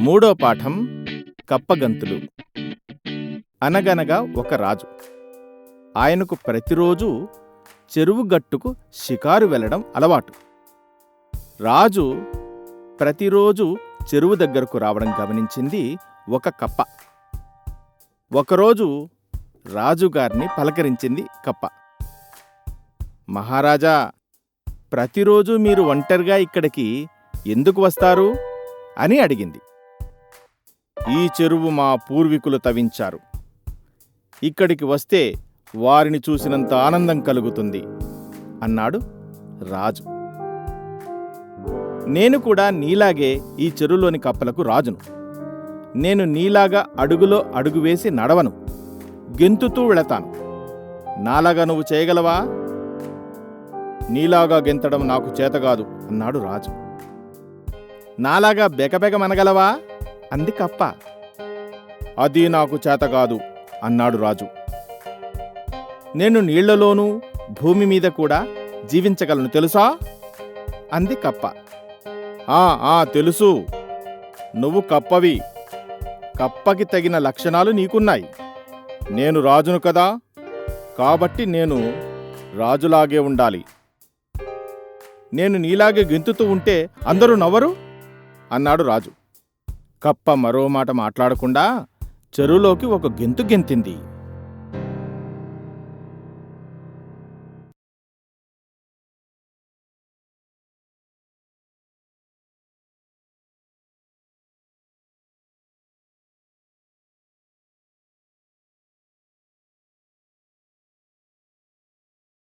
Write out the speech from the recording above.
మూడో పాఠం కప్పగంతులు. అనగనగా ఒక రాజు. ఆయనకు ప్రతిరోజు చెరువు గట్టుకు షికారు వెళ్ళడం అలవాటు. రాజు ప్రతిరోజు చెరువు దగ్గరకు రావడం గమనించింది ఒక కప్ప. ఒకరోజు రాజుగారిని పలకరించింది కప్ప. మహారాజా, ప్రతిరోజు మీరు ఒంటరిగా ఇక్కడికి ఎందుకు వస్తారు అని అడిగింది. ఈ చెరువు మా పూర్వీకులు తవ్వించారు. ఇక్కడికి వస్తే వారిని చూసినంత ఆనందం కలుగుతుంది అన్నాడు రాజు. నేను కూడా నీలాగే ఈ చెరువులోని కప్పలకు రాజును. నేను నీలాగా అడుగులో అడుగు వేసి నడవను, గెంతుతూ వెళతాను. నాలాగా నువ్వు చేయగలవా? నీలాగా గెంతడం నాకు చేతగాదు అన్నాడు రాజు. నాలాగా బెకబెకమనగలవా అంది కప్ప. అది నాకు చేతగాదు అన్నాడు రాజు. నేను నీళ్లలోనూ భూమి మీద కూడా జీవించగలను తెలుసా అంది కప్ప. తెలుసు, నువ్వు కప్పవి. కప్పకి తగిన లక్షణాలు నీకున్నాయి. నేను రాజును కదా, కాబట్టి నేను రాజులాగే ఉండాలి. నేను నీలాగే గెంతుతూ ఉంటే అందరూ నవ్వరు అన్నాడు రాజు. కప్ప మరో మాట మాట్లాడకుండా చెరువులోకి ఒక గెంతు గెంతింది.